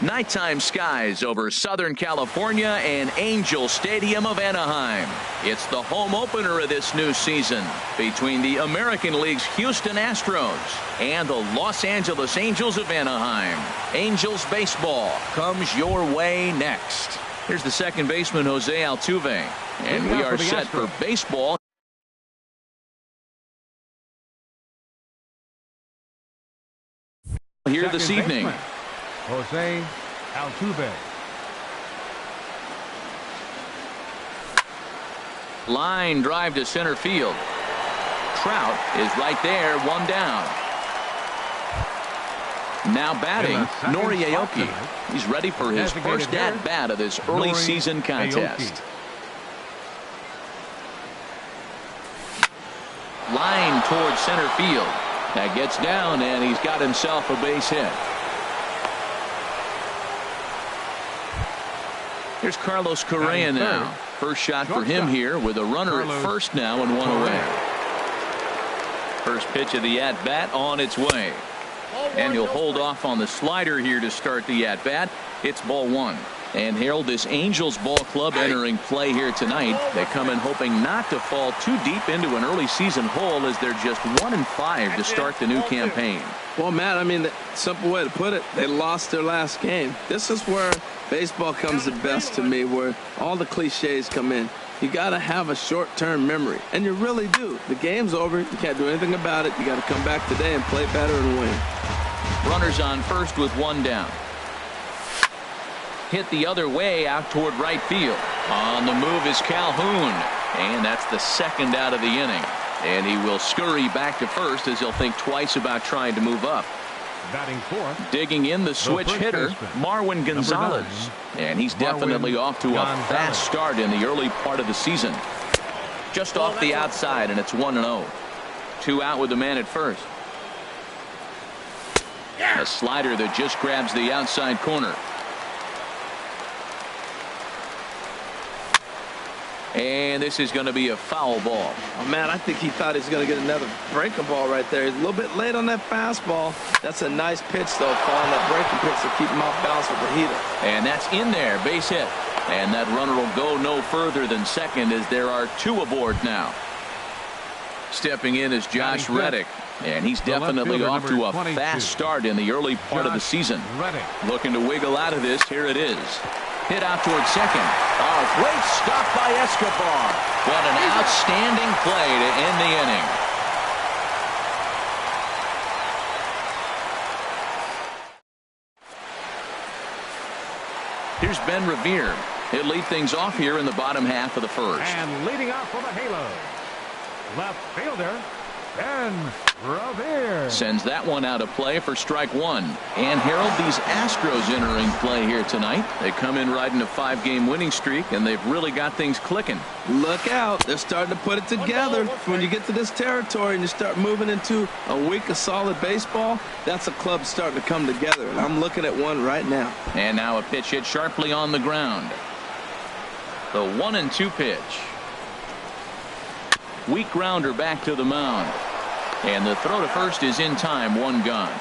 Nighttime skies over Southern California and Angel Stadium of Anaheim. It's the home opener of this new season between the American League's Houston Astros and the Los Angeles Angels of Anaheim. Angels baseball comes your way next. Here's the second baseman, Jose Altuve. And we are set for baseball. Here this evening. Jose Altuve. Line drive to center field. Trout is right there, one down. Now batting, Nori Aoki. He's ready for his first at-bat of this early season contest. Line towards center field. That gets down, and he's got himself a base hit. Here's Carlos Correa now. First shot for him here with a runner at first now and one away. First pitch of the at-bat on its way. And he'll hold off on the slider here to start the at-bat. It's ball one. And Harold, this Angels ball club entering play here tonight. They come in hoping not to fall too deep into an early season hole as they're just 1-5 to start the new campaign. Well, Matt, I mean, the simple way to put it, they lost their last game. This is where baseball comes the best to me, where all the cliches come in. You got to have a short-term memory, and you really do. The game's over. You can't do anything about it. You got to come back today and play better and win. Runners on first with one down. Hit the other way out toward right field. On the move is Calhoun, and that's the second out of the inning. And he will scurry back to first as he'll think twice about trying to move up. Batting fourth. Digging in the switch hitter, Marwin Gonzalez. And he's definitely off to a fast start in the early part of the season. Just off the outside, and it's 1-0. 2 out with the man at first. A slider that just grabs the outside corner. And this is going to be a foul ball. Oh, man, I think he thought he was going to get another breaking ball right there. He's a little bit late on that fastball. That's a nice pitch, though, following that breaking pitch to keep him off balance with the heater. And that's in there, base hit. And that runner will go no further than second as there are 2 aboard now. Stepping in is Josh Reddick. And he's definitely off to a fast start in the early part of the season. Looking to wiggle out of this. Here it is. Hit out towards second. Oh, great stop by Escobar. What an outstanding play to end the inning. Here's Ben Revere. He'll lead things off here in the bottom half of the first. And leading off for the Halo, left fielder Ben Revere. Sends that one out of play for strike one. And Harold, these Astros entering play here tonight. They come in riding a 5-game winning streak, and they've really got things clicking. Look out. They're starting to put it together. When you get to this territory and you start moving into a week of solid baseball, that's a club starting to come together. And I'm looking at one right now. And now a pitch hit sharply on the ground. The 1-2 pitch. Weak grounder back to the mound. And the throw to first is in time, 1 gone.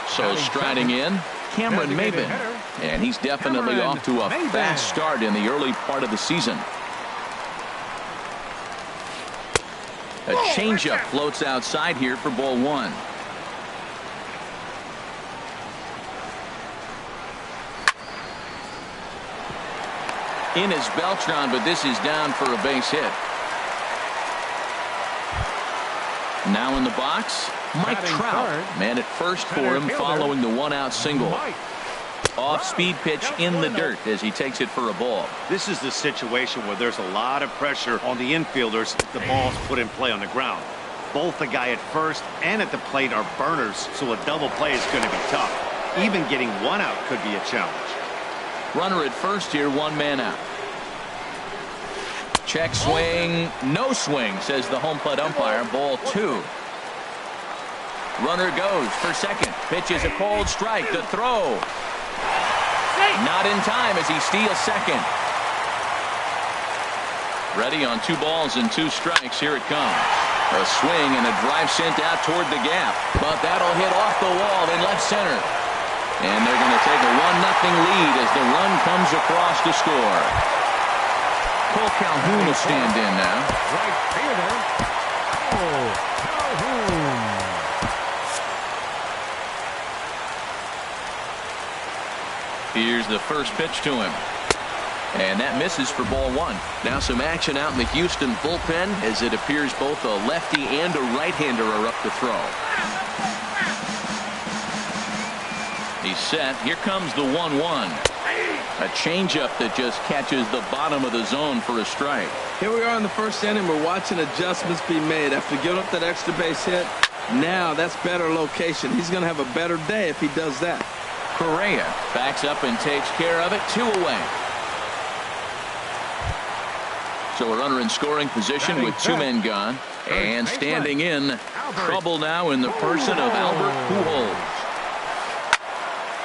So striding in, Cameron Maybin. And he's definitely off to a fast start in the early part of the season. A changeup floats outside here for ball 1. In is Beltran, but this is down for a base hit. Now in the box, Mike Trout. Man at first for him following the 1-out single. Off-speed pitch in the dirt as he takes it for a ball. This is the situation where there's a lot of pressure on the infielders if the ball's put in play on the ground. Both the guy at first and at the plate are burners, so a double play is going to be tough. Even getting 1 out could be a challenge. Runner at first here, 1 man out. Check swing, no swing, says the home plate umpire. Ball 2. Runner goes for second. Pitch is a cold strike. The throw. Not in time as he steals second. Ready on 2 balls and 2 strikes. Here it comes. A swing and a drive sent out toward the gap. But that'll hit off the wall in left center. And they're going to take a 1-0 lead as the run comes across to score. Cole Calhoun will stand in now. Right fielder. Cole Calhoun. Here's the first pitch to him. And that misses for ball one. Now some action out in the Houston bullpen as it appears both a lefty and a right-hander are up to throw. He's set. Here comes the 1-1. A changeup that just catches the bottom of the zone for a strike. Here we are in the first inning. We're watching adjustments be made after giving up that extra base hit. Now that's better location. He's going to have a better day if he does that. Correa backs up and takes care of it. 2 away. So a runner in scoring position with 2 men gone. And standing in, trouble now in the person of Albert Pujols.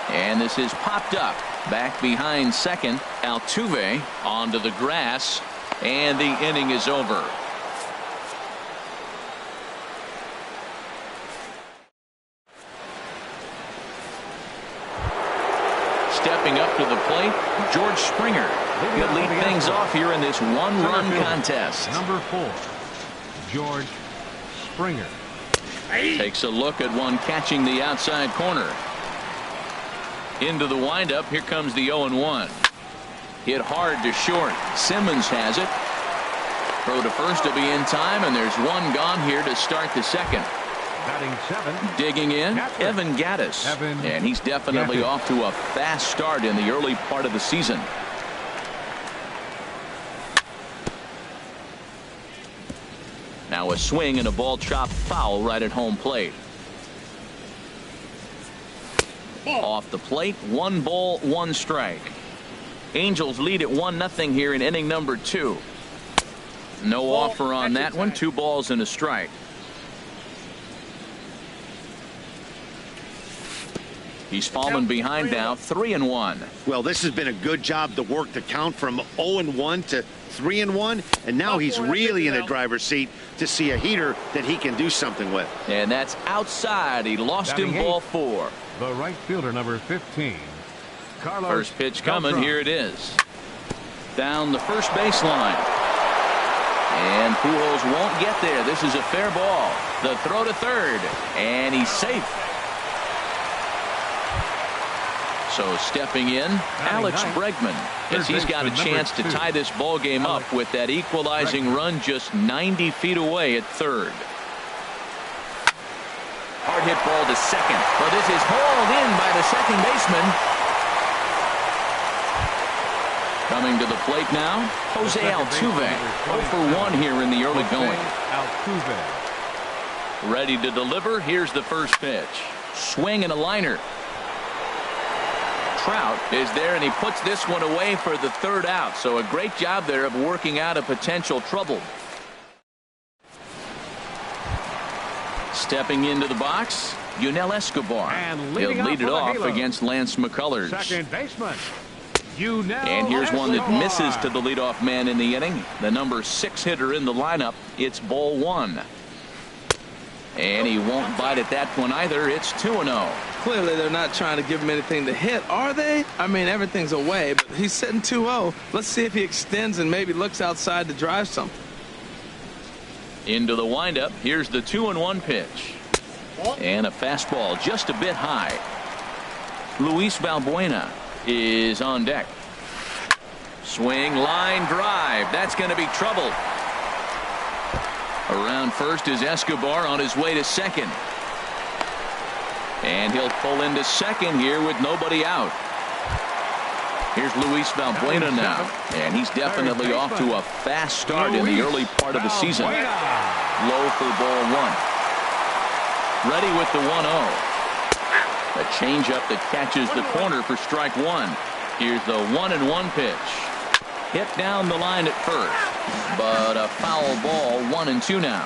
And this is popped up. Back behind second. Altuve onto the grass. And the inning is over. Stepping up to the plate, George Springer. He'll lead things off here in this one-run contest. Number 4, George Springer. Takes a look at one catching the outside corner. Into the windup. Here comes the 0-1. Hit hard to short. Simmons has it. Throw to first to be in time, and there's one gone here to start the second. Batting 7. Digging in, Evan Gattis. And he's definitely off to a fast start in the early part of the season. Now a swing and a ball chopped foul right at home plate. Off the plate, 1 ball, 1 strike. Angels lead at 1-0 here in inning number 2. No offer on that one. 2 balls and a strike. He's fallen behind now, 3-1. Well, this has been a good job to work the count from 0-1 to 3-1, and now he's really in the driver's seat to see a heater that he can do something with. And that's outside. He lost him ball 4. The right fielder, number 15, Carlos. First pitch coming. Here it is. Down the first baseline. And Pujols won't get there. This is a fair ball. The throw to third. And he's safe. So stepping in, Alex Bregman, as he's got a chance to tie this ball game up with that equalizing run just 90 feet away at third. Hard hit ball to second. But this is hauled in by the second baseman. Coming to the plate now, Jose Altuve. 0 for 1 here in the early going. Ready to deliver. Here's the first pitch. Swing and a liner. Trout is there, and he puts this one away for the 3rd out. So a great job there of working out a potential trouble. Stepping into the box, Yunel Escobar. He'll lead it off against Lance McCullers. Second baseman. And here's one that misses to the leadoff man in the inning. The number 6 hitter in the lineup. It's ball 1. And he won't bite at that one either. It's 2-0. Clearly they're not trying to give him anything to hit, are they? I mean, everything's away, but he's sitting 2-0. Let's see if he extends and maybe looks outside to drive something. Into the windup. Here's the 2-1 pitch. And a fastball just a bit high. Luis Valbuena is on deck. Swing, line, drive. That's going to be trouble. Around first is Escobar on his way to second. And he'll pull into second here with nobody out. Here's Luis Valbuena now. And he's definitely off to a fast start in the early part of the season. Low for ball 1. Ready with the 1-0. A changeup that catches the corner for strike 1. Here's the 1-1 pitch. Hit down the line at first. But a foul ball, 1-2 now.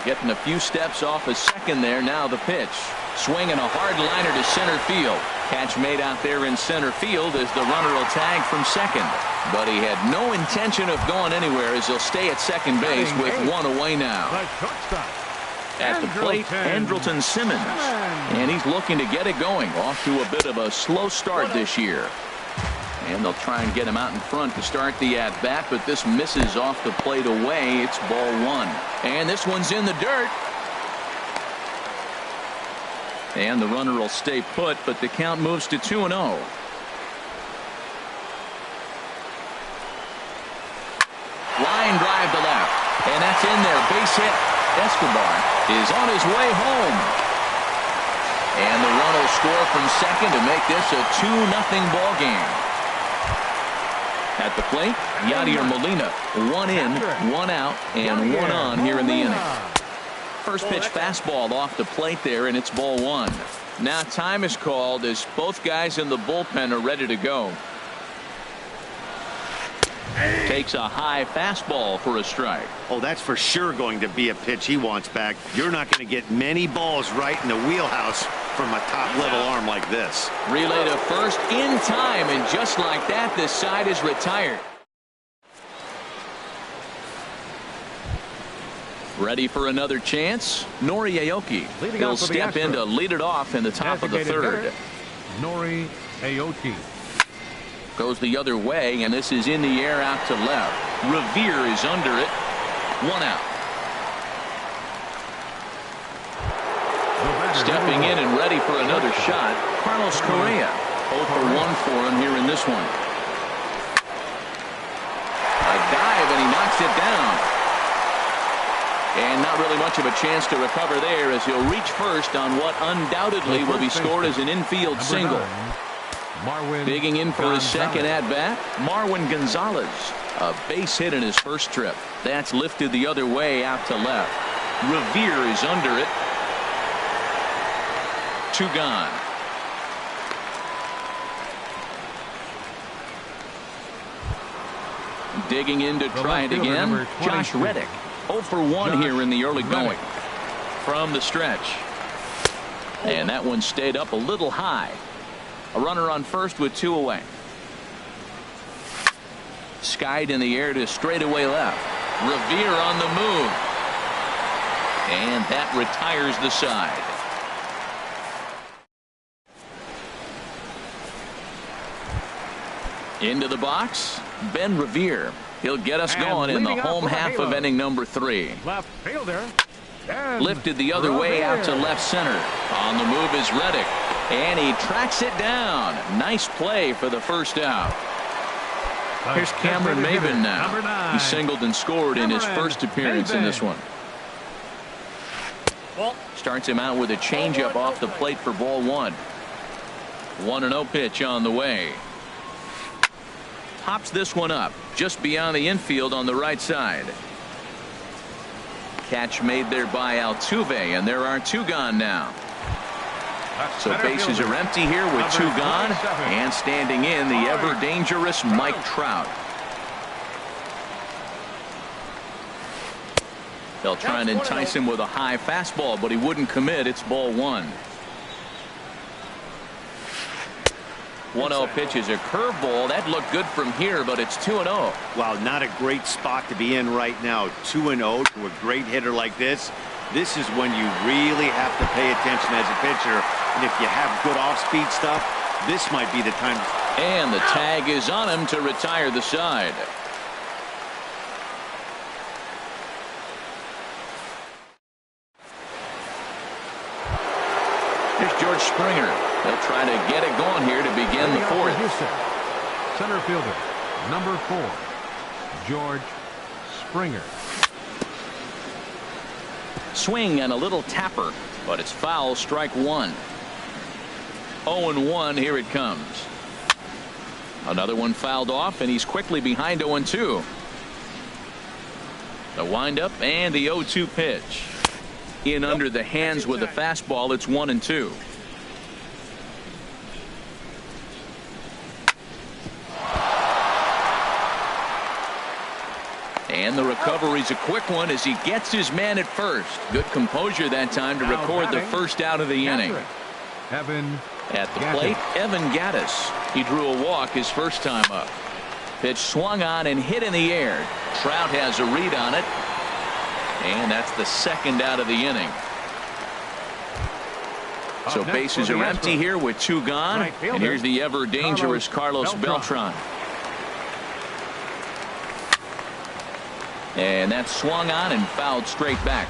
Getting a few steps off a second there. Now the pitch. Swinging a hard liner to center field. Catch made out there in center field as the runner will tag from second. But he had no intention of going anywhere as he'll stay at second base with 1 away now. At the plate, Andrelton Simmons. And he's looking to get it going. Off to a bit of a slow start this year. And they'll try and get him out in front to start the at-bat, but this misses off the plate away. It's ball one. And this one's in the dirt. And the runner will stay put, but the count moves to 2-0. Line drive to left. And that's in there. Base hit. Escobar is on his way home. And the run will score from second to make this a 2-0 ball game. At the plate, Yadier Molina. 1 in, 1 out, and 1 on here in the inning. First pitch fastball off the plate there, and it's ball one. Now time is called as both guys in the bullpen are ready to go. Takes a high fastball for a strike. Oh, that's for sure going to be a pitch he wants back. You're not going to get many balls right in the wheelhouse from a top-level arm like this. Relay to first in time, and just like that, this side is retired. Ready for another chance? Nori Aoki. He'll step in to lead it off in the top of the third. Nori Aoki. Goes the other way, and this is in the air out to left. Revere is under it. 1 out. Stepping in and ready for another shot, Carlos Correa. 0 for 1 for him here in this one. A dive, and he knocks it down. And not really much of a chance to recover there as he'll reach first on what undoubtedly will be scored as an infield single. Digging in for his second at-bat, Marwin Gonzalez. A base hit in his first trip. That's lifted the other way out to left. Revere is under it. 2 gone. Digging in to try it again, Josh Reddick. 0 for 1 here in the early going. From the stretch. And that one stayed up a little high. A runner on first with 2 away. Skied in the air to straightaway left. Revere on the move. And that retires the side. Into the box, Ben Revere. He'll get us going in the home half of inning number 3. Left fielder. Lifted the other way out to left center. On the move is Reddick. And he tracks it down. Nice play for the first out. Here's Cameron Maven now. He singled and scored in his first appearance in this one. Starts him out with a changeup off the plate for ball one. 1-0 pitch on the way. Pops this one up just beyond the infield on the right side. Catch made there by Altuve, and there are 2 gone now. So bases are empty here with 2 gone, and standing in the ever dangerous Mike Trout. They'll try and entice him with a high fastball, but he wouldn't commit. It's ball one. 1-0 pitch is a curveball. That looked good from here, but it's 2-0. Wow, not a great spot to be in right now. 2-0 to a great hitter like this. This is when you really have to pay attention as a pitcher. And if you have good off-speed stuff, this might be the time. And the tag is on him to retire the side. Here's George Springer. They'll try to get it going here to begin the fourth. Center fielder, number 4, George Springer. Swing and a little tapper, but it's foul, strike 1. 0-1, here it comes. Another one fouled off, and he's quickly behind 0-2. The windup and the 0-2 pitch. In under the hands with the fastball, it's 1-2. And the recovery's a quick one as he gets his man at first. Good composure that time to record the first out of the inning. Evan at the plate, Evan Gattis. He drew a walk his first time up. Pitch swung on and hit in the air. Trout has a read on it. And that's the second out of the inning. So bases are empty here with 2 gone. And here's the ever dangerous Carlos Beltran. And that's swung on and fouled straight back.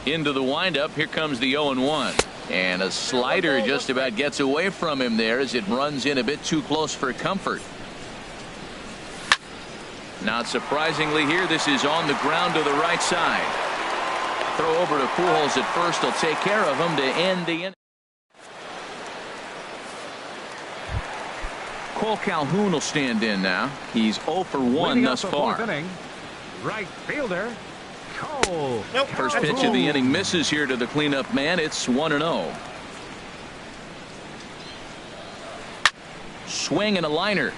Into the windup. Here comes the 0-1. And a slider just about gets away from him there as it runs in a bit too close for comfort. Not surprisingly here, this is on the ground to the right side. Throw over to Pujols at first. He'll take care of him to end the inning. Cole Calhoun will stand in now. He's 0 for 1 thus far. Right fielder, Cole. First pitch of the inning misses here to the cleanup man. It's 1-0. Swing and a liner,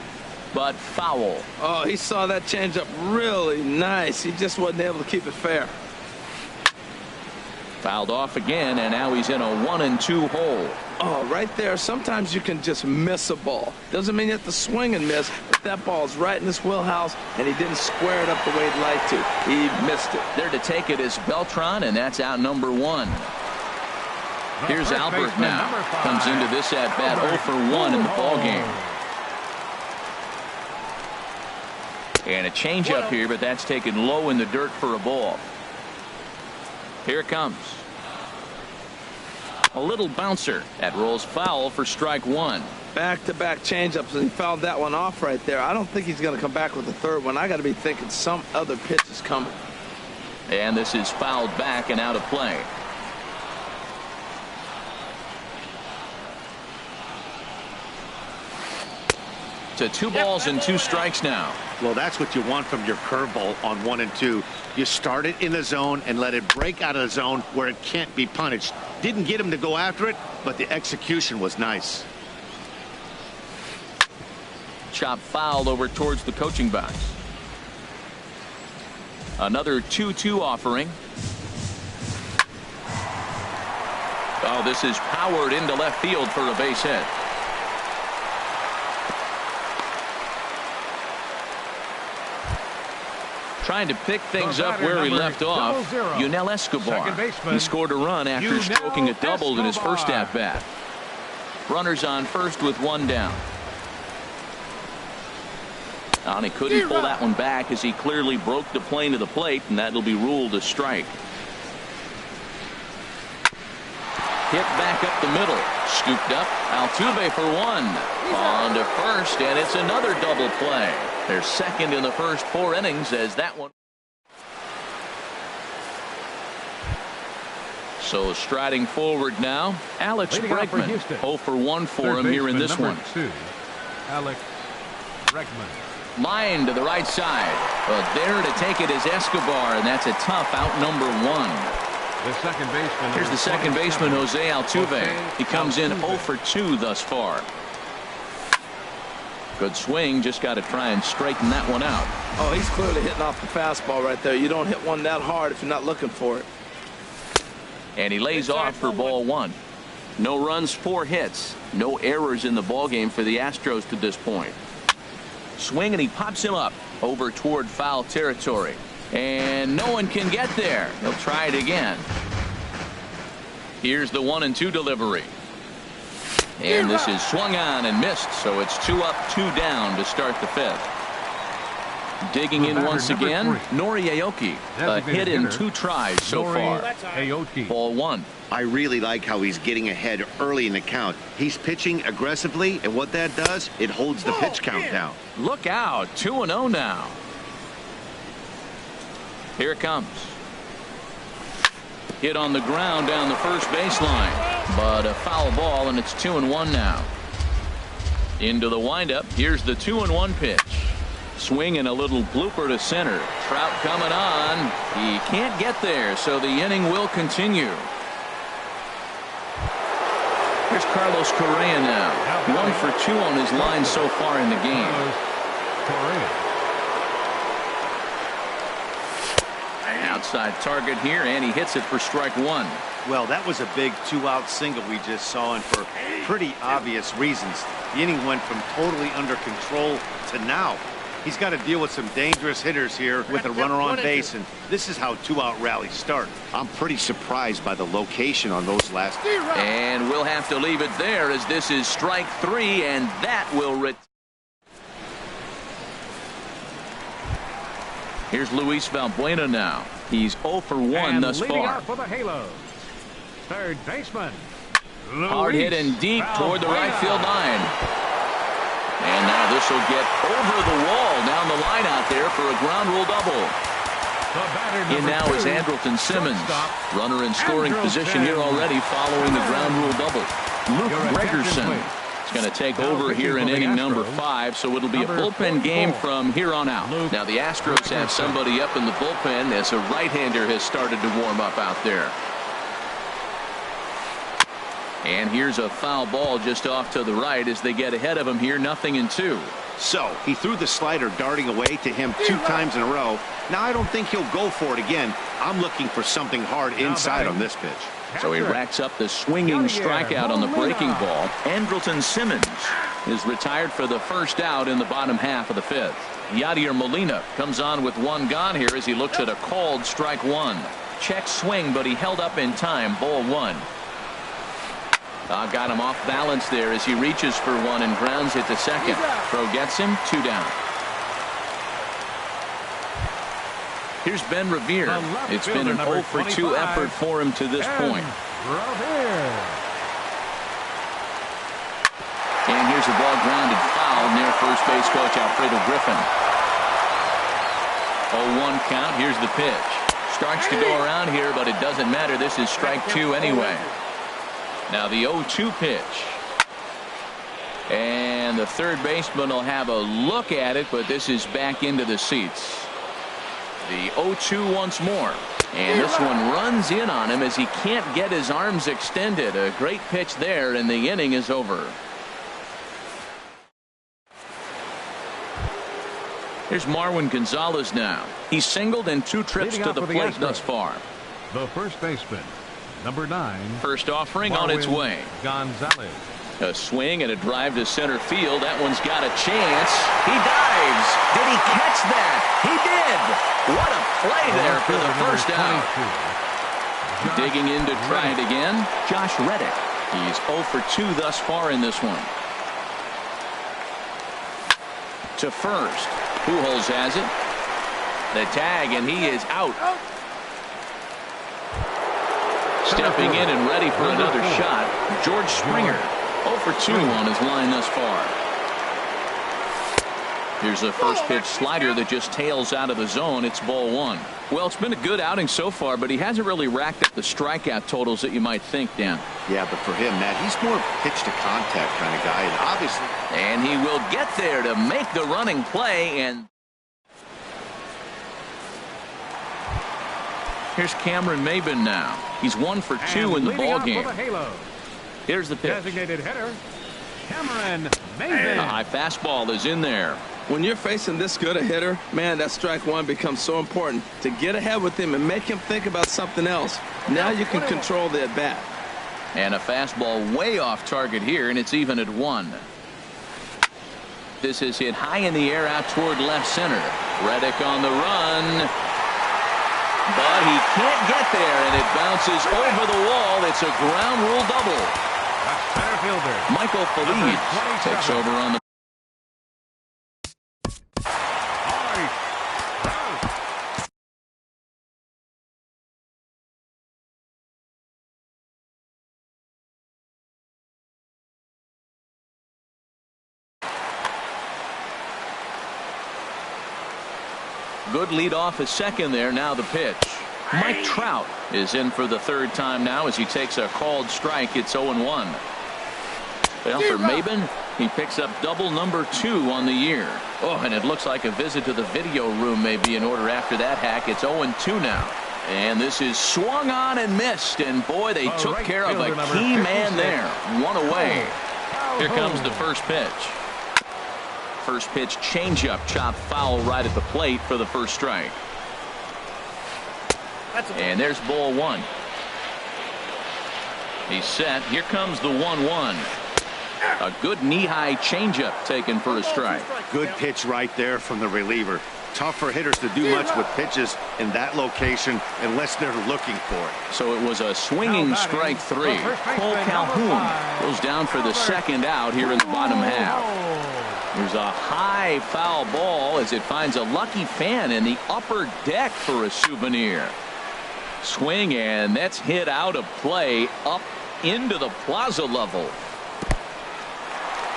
but foul. Oh, he saw that changeup really nice. He just wasn't able to keep it fair. Fouled off again, and now he's in a 1-2 hole. Oh, right there. Sometimes you can just miss a ball. Doesn't mean you have to swing and miss, but that ball's right in his wheelhouse, and he didn't square it up the way he'd like to. He missed it. There to take it is Beltran, and that's out number 1. Here's Albert now. Comes into this at bat 0 for 1 in the ball game. And a changeup here, but that's taken low in the dirt for a ball. Here it comes. A little bouncer. That rolls foul for strike 1. Back-to-back changeups, and he fouled that one off right there. I don't think he's going to come back with the third one. I got to be thinking some other pitch is coming. And this is fouled back and out of play. To 2 balls and 2 strikes now. Well, that's what you want from your curveball on 1 and 2. You start it in the zone and let it break out of the zone where it can't be punished. Didn't get him to go after it, but the execution was nice. Chop foul over towards the coaching box. Another 2-2 offering. Oh, this is powered into left field for a base hit. Trying to pick things up where he left off. Yunel Escobar. He scored a run after stroking a double in his first at-bat. Runners on first with 1 down. And he couldn't pull that one back as he clearly broke the plane of the plate, and that'll be ruled a strike. Hit back up the middle. Scooped up. Altuve for 1. On to first, and it's another double play. They're second in the first 4 innings as that one. So striding forward now, Alex Bregman. 0 for 1 for him here in this one. 2, Alex Bregman. Line to the right side. But there to take it is Escobar, and that's a tough out number 1. The second baseman. Here's the second baseman, Jose Altuve. He comes in 0 for 2 thus far. Good swing, just got to try and straighten that one out. Oh, he's clearly hitting off the fastball right there. You don't hit one that hard if you're not looking for it. And he lays off for ball 1. No runs, 4 hits. No errors in the ballgame for the Astros to this point. Swing, and he pops him up over toward foul territory. And no one can get there. He'll try it again. Here's the 1-2 delivery. And this is swung on and missed, so it's 2 up, 2 down to start the 5th. Digging in once again, Nori Aoki. A hit in 2 tries so far. Ball 1. I really like how he's getting ahead early in the count. He's pitching aggressively, and what that does, it holds the pitch count down. Look out, 2-0 now. Here it comes. Hit on the ground down the first baseline, but a foul ball, and it's 2-1 now. Into the windup. Here's the 2-1 pitch. Swing and a little blooper to center. Trout coming on. He can't get there, so the inning will continue. Here's Carlos Correa now. 1 for 2 on his line so far in the game. Outside target here, and he hits it for strike 1. Well, that was a big 2-out single we just saw, and for pretty obvious reasons. The inning went from totally under control to now. He's got to deal with some dangerous hitters here with a runner on base, and this is how two-out rallies start. I'm pretty surprised by the location on those last. And we'll have to leave it there as this is strike 3, and that will Here's Luis Valbuena now. He's 0 for 1 and thus leading far. out for the Halos, third baseman. Hard hit Luis and deep toward the right Valbuena. field line. And now this will get over the wall down the line out there for a ground rule double. In now is Andrelton Simmons. Runner in scoring position here already following the ground rule double. Luke Gregerson is going to take over here in inning number 5, so it'll be a bullpen game from here on out. Now the Astros have somebody up in the bullpen as a right-hander has started to warm up out there. And here's a foul ball just off to the right as they get ahead of him here, 0-2. So he threw the slider darting away to him 2 times in a row. Now I don't think he'll go for it again. I'm looking for something hard inside on this pitch. So he racks up the swinging strikeout on the breaking ball. Andrelton Simmons is retired for the first out in the bottom half of the 5th. Yadier Molina comes on with 1 gone here as he looks at a called strike 1. Check swing, but he held up in time. Ball 1. Got him off balance there as he reaches for 1 and grounds it to second. Throw gets him, 2 down. Here's Ben Revere. It's been an 0 for 2 effort for him to this point. And here's a ball grounded foul near first base coach Alfredo Griffin. 0-1 count. Here's the pitch. Starts to go around here, but it doesn't matter. This is strike 2 anyway. Now the 0-2 pitch. And the third baseman will have a look at it, but this is back into the seats. The 0-2 once more. And this one runs in on him as he can't get his arms extended. A great pitch there, and the inning is over. Here's Marwin Gonzalez now. He's singled in 2 trips to the plate thus far. The first baseman, number 9. First offering on its way. Gonzalez. A swing and a drive to center field. That one's got a chance. He dives. Did he catch that? He did. What a play there for the first out. Digging in to try it again. Josh Reddick. He's 0 for 2 thus far in this one. To first. Pujols has it. The tag, and he is out. Stepping in and ready for another shot, George Springer. 0 for 2 on his line thus far. Here's a first pitch slider that just tails out of the zone. It's ball 1. Well, it's been a good outing so far, but he hasn't really racked up the strikeout totals that you might think, Dan. Yeah, but for him, Matt, he's more pitch to contact kind of guy, and obviously. And he will get there to make the running play. And here's Cameron Maybin now. He's 1 for 2 in the ball game. Here's the pitch. Designated hitter, Cameron Maybin. A high fastball is in there. When you're facing this good a hitter, man, that strike 1 becomes so important to get ahead with him and make him think about something else. Now you can control the at-bat. And a fastball way off target here, and it's even at 1. This is hit high in the air out toward left center. Reddick on the run. But he can't get there, and it bounces over the wall. It's a ground rule double. Center fielder Michael Feliz takes over on the. Good lead off at second there. Now the pitch. Mike Trout is in for the 3rd time now as he takes a called strike. It's 0-1. Well, for Maybin, he picks up double number 2 on the year. Oh, and it looks like a visit to the video room may be in order after that hack. It's 0-2 now. And this is swung on and missed. And boy, they took care of a key man there. 1 away. Here comes the first pitch. First pitch changeup, chopped foul right at the plate for the first strike. And there's ball 1. He's set. Here comes the 1-1. A good knee-high changeup taken for a strike. Good pitch right there from the reliever. Tough for hitters to do much with pitches in that location unless they're looking for it. So it was a swinging strike three. Cole Calhoun goes down for the second out here in the bottom half. There's a high foul ball as it finds a lucky fan in the upper deck for a souvenir. Swing, and that's hit out of play up into the plaza level.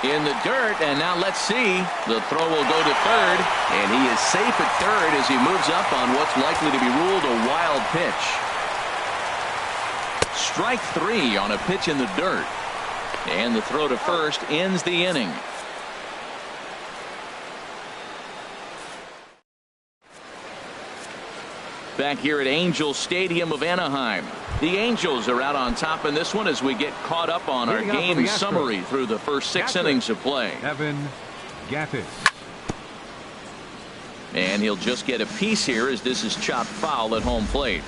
In the dirt, and now let's see. The throw will go to third, and he is safe at third as he moves up on what's likely to be ruled a wild pitch. Strike three on a pitch in the dirt, and the throw to first ends the inning. Back here at Angels Stadium of Anaheim. The Angels are out on top in this one as we get caught up on our game summary through the first 6 innings of play. Evan Gattis. And he'll just get a piece here as this is chopped foul at home plate.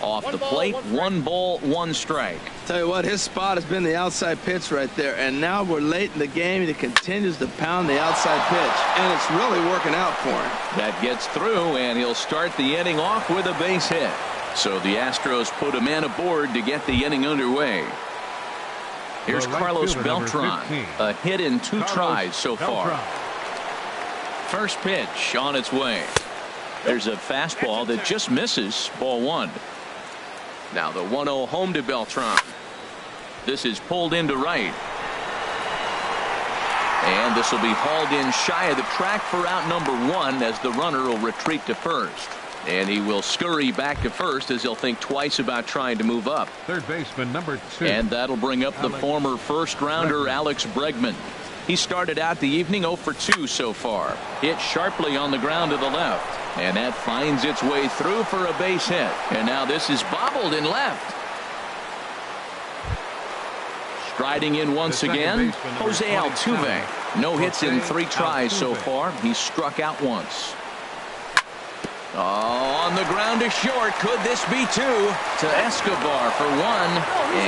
Off the plate, 1 ball, 1 strike. Tell you what, his spot has been the outside pitch right there, and now we're late in the game and he continues to pound the outside pitch, and it's really working out for him. That gets through, and he'll start the inning off with a base hit. So the Astros put a man aboard to get the inning underway. Here's Carlos Beltran, a hit in 2 tries so far. First pitch on its way. There's a fastball that just misses, ball 1. Now the 1-0 home to Beltran. This is pulled into right. And this will be hauled in shy of the track for out number 1 as the runner will retreat to first. And he will scurry back to first as he'll think twice about trying to move up. Third baseman number 2. And that'll bring up the former first-rounder Alex Bregman. He started out the evening 0 for 2 so far. Hit sharply on the ground to the left. And that finds its way through for a base hit. And now this is bobbled in left. Striding in once again, Jose Altuve. No hits in 3 tries so far. He's struck out once. Oh, on the ground to short. Could this be 2? To Escobar for 1.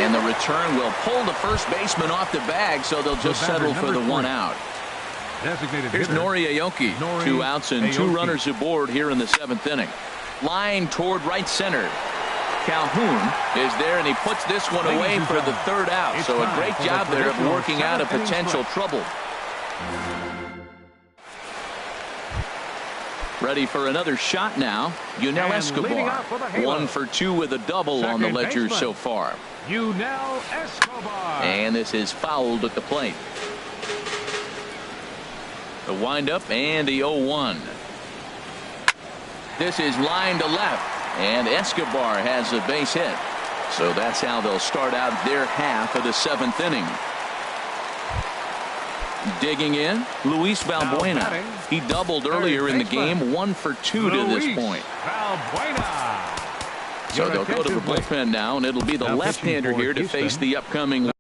And the return will pull the first baseman off the bag, so they'll just settle for the 1 out. Here's Nori Aoki. 2 outs and 2 runners aboard here in the 7th inning. Line toward right center. Calhoun is there, and he puts this one away for the 3rd out. So a great job there of working out a potential trouble. Ready for another shot now. Yunel Escobar. 1 for 2 with a double on the ledger so far. Yunel Escobar. And this is fouled at the plate. The windup and the 0-1. This is line to left, and Escobar has a base hit. So that's how they'll start out their half of the 7th inning. Digging in, Luis Valbuena. He doubled earlier in the game, 1 for 2 to this point. So they'll go to the bullpen now, and it'll be the left-hander here to face the upcoming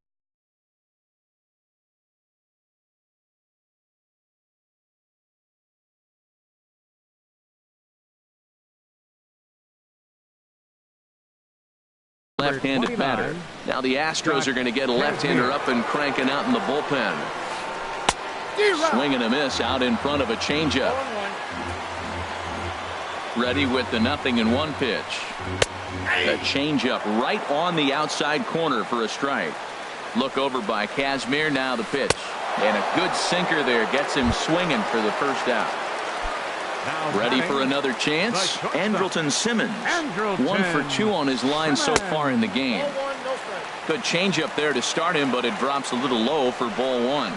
left-handed batter. Now the Astros are going to get a left-hander up and cranking out in the bullpen. Swing and a miss out in front of a changeup. Ready with the 0-1 pitch. A changeup right on the outside corner for a strike. Look over by Kazmir. Now the pitch. And a good sinker there gets him swinging for the 1st out. Ready for another chance? Andrelton Simmons. 1 for 2 on his line so far in the game. Good changeup there to start him, but it drops a little low for ball 1.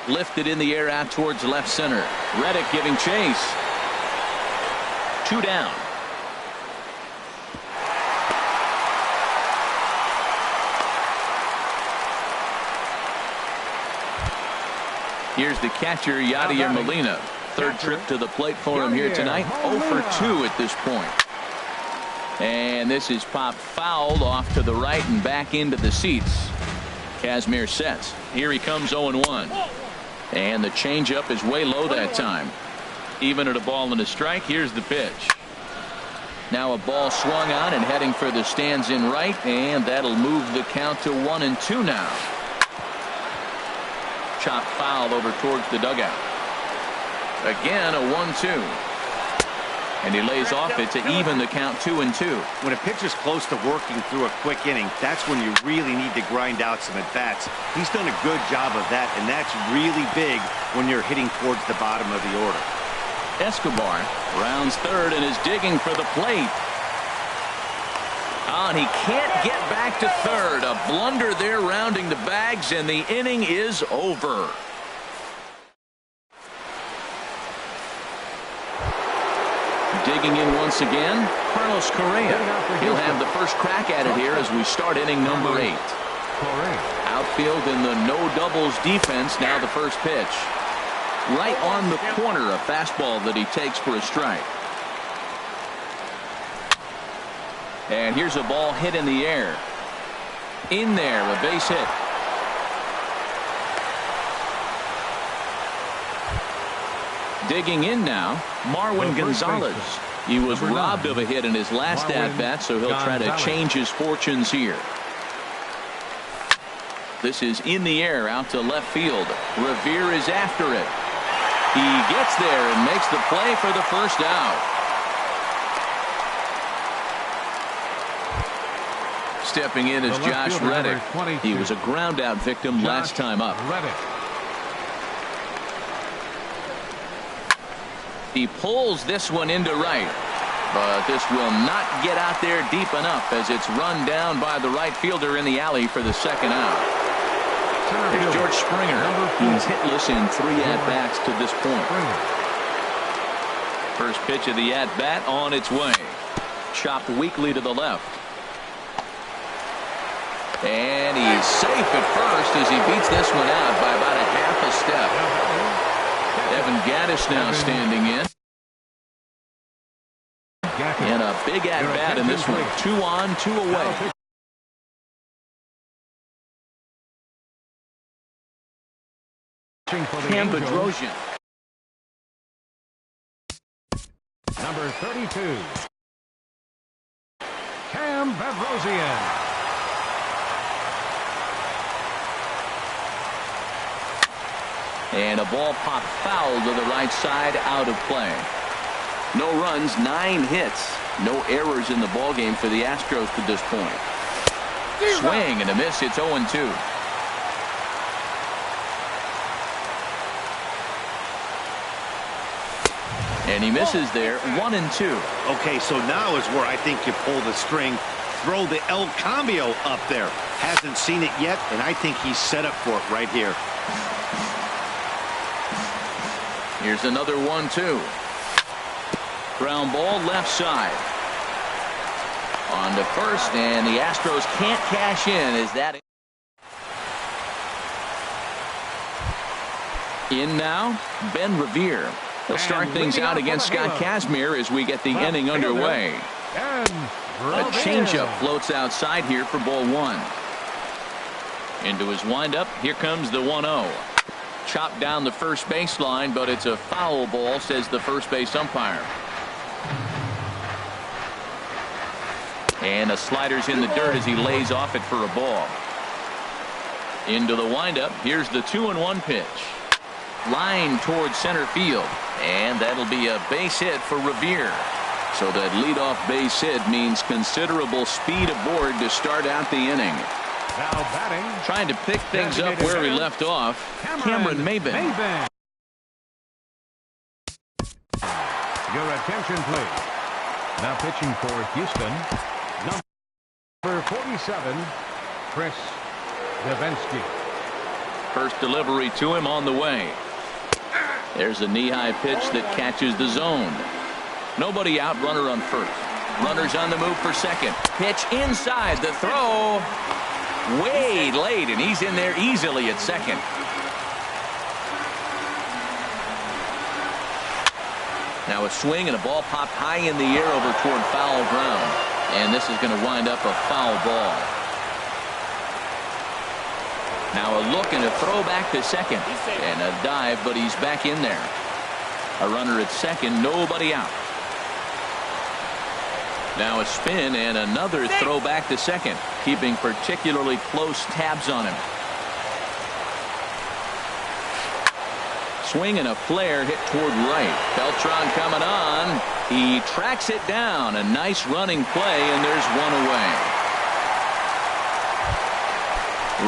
Lifted in the air out towards left center. Reddick giving chase. 2 down. Here's the catcher, Yadier Molina. 3rd trip to the plate for him here tonight. 0 for 2 at this point. And this is popped fouled off to the right and back into the seats. Kazmir sets. Here he comes 0-1. And the changeup is way low that time. Even at a ball and a strike, here's the pitch. Now a ball swung on and heading for the stands in right, and that'll move the count to 1-2 now. Chopped foul over towards the dugout. Again, a 1-2. And he lays off it to even the count 2-2. When a pitcher's close to working through a quick inning, that's when you really need to grind out some at-bats. He's done a good job of that, and that's really big when you're hitting towards the bottom of the order. Escobar rounds third and is digging for the plate. And he can't get back to third. A blunder there rounding the bags, and the inning is over. Digging in once again, Carlos Correa. He'll have the first crack at it here as we start inning number 8. Outfield in the no doubles defense. Now the first pitch. Right on the corner, a fastball that he takes for a strike. And here's a ball hit in the air. In there, a base hit. Digging in now, Marwin Gonzalez. He was robbed of a hit in his last at-bat, so he'll try to change his fortunes here. This is in the air out to left field. Revere is after it. He gets there and makes the play for the first out. Stepping in is Josh Reddick. He was a ground-out victim last time up. He pulls this one into right, but this will not get out there deep enough as it's run down by the right fielder in the alley for the second out. Here's George Springer. He's hitless in 3 at-bats to this point. First pitch of the at-bat on its way. Chopped weakly to the left. And he's safe at first as he beats this one out by about a half a step. Evan Gaddis now standing in. And a big at-bat in this one. 2 on, 2 away. Cam Bedrosian. Number 32. Cam Bedrosian. And a ball popped foul to the right side, out of play. No runs, 9 hits. No errors in the ballgame for the Astros to this point. Swing and a miss. It's 0-2. And he misses there, 1-2. Okay, so now is where I think you pull the string. Throw the El Cambio up there. Hasn't seen it yet, and I think he's set up for it right here. Here's another 1-2. Ground ball left side. On to first, and the Astros can't cash in. Is that in now? Ben Revere. He'll start things out against Scott Kazmir as we get the inning underway. A changeup floats outside here for ball 1. Into his windup. Here comes the 1-0. Chopped down the first baseline, but it's a foul ball, says the first base umpire. And a slider's in the dirt as he lays off it for a ball. Into the windup. Here's the 2-1 pitch. Line towards center field. And that'll be a base hit for Revere. So that leadoff base hit means considerable speed aboard to start out the inning. Now batting. Trying to pick things up where we left off. Cameron Maybin. Your attention, please. Now pitching for Houston, number 47, Chris Davinsky. First delivery to him on the way. There's a knee-high pitch that catches the zone. Nobody out, runner on first. Runners on the move for second. Pitch inside, the throw way late, and he's in there easily at second. Now a swing and a ball popped high in the air over toward foul ground, and this is going to wind up a foul ball. Now a look and a throw back to second, and a dive, but he's back in there. A runner at second, nobody out. Now a spin and another throw back to second, keeping particularly close tabs on him. swing and a flare hit toward right. Beltran coming on. He tracks it down. A nice running play, and there's one away.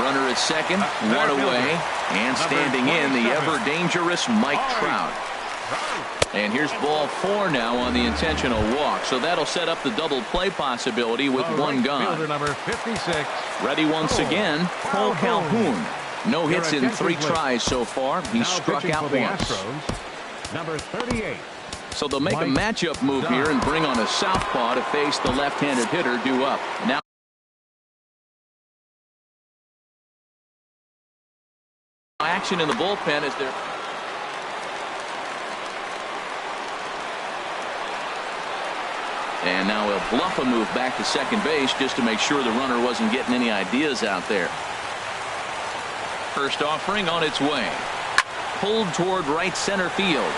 Runner at second, one away. And standing in, the ever-dangerous Mike Trout. And here's ball 4 now on the intentional walk. So that'll set up the double play possibility with one gone. Number 56. Ready once again, Cole Calhoun. No hits in 3 tries so far. He's struck out once. Number 38. So they'll make a matchup move here and bring on a southpaw to face the left-handed hitter due up. Now action in the bullpen as they're and now he'll bluff a move back to second base just to make sure the runner wasn't getting any ideas out there. First offering on its way. Pulled toward right center field.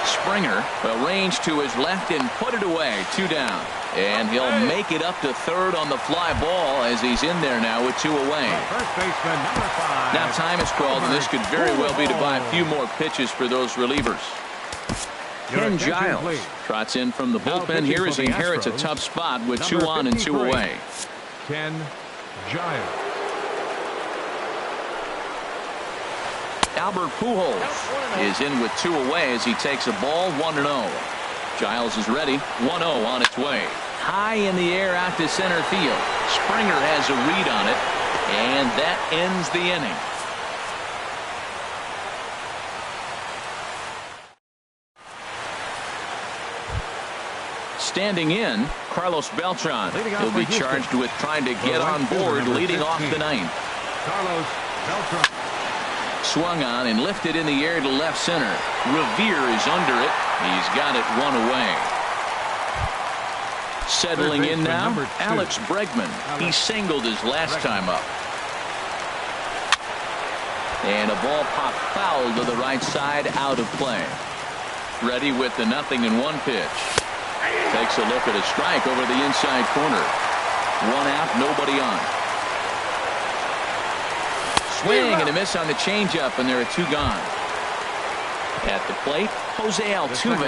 Springer arranged to his left and put it away. 2 down. And he'll make it up to third on the fly ball as he's in there now with 2 away. First baseman, number 5. Now time is called, and this could very well be to buy a few more pitches for those relievers. Ken Giles trots in from the bullpen here as he inherits a tough spot with 2 on and 2 away. Ken Giles. Albert Pujols is in with 2 away as he takes a ball 1-0. Giles is ready. 1-0 on its way. High in the air out to center field. Springer has a read on it, and that ends the inning. Standing in, Carlos Beltran. He'll be charged with trying to get on board leading off the 9th. Carlos Beltran. Swung on and lifted in the air to left center. Revere is under it. He's got it 1 away. Settling in now, Alex Bregman. He singled his last time up. And a ball popped foul to the right side, out of play. Ready with the 0-1 pitch. Takes a look at a strike over the inside corner. 1 out, nobody on. Swing and a miss on the changeup, and there are 2 gone. At the plate, Jose Altuve,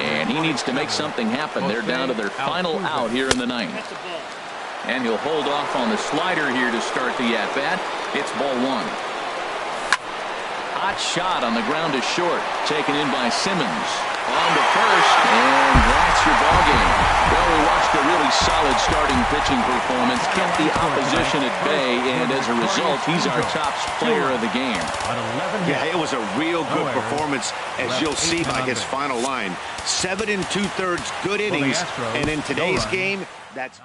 and he needs to make something happen. They're down to their final out here in the 9th. And he'll hold off on the slider here to start the at-bat. It's ball 1. Hot shot on the ground to short, taken in by Simmons. On to first, and that's your ball game. Well, we watched a really solid starting pitching performance, kept the opposition at bay, and as a result, he's our top player of the game. Yeah, it was a real good performance, as you'll see by his final line. 7 2/3 good innings, and in today's game, that's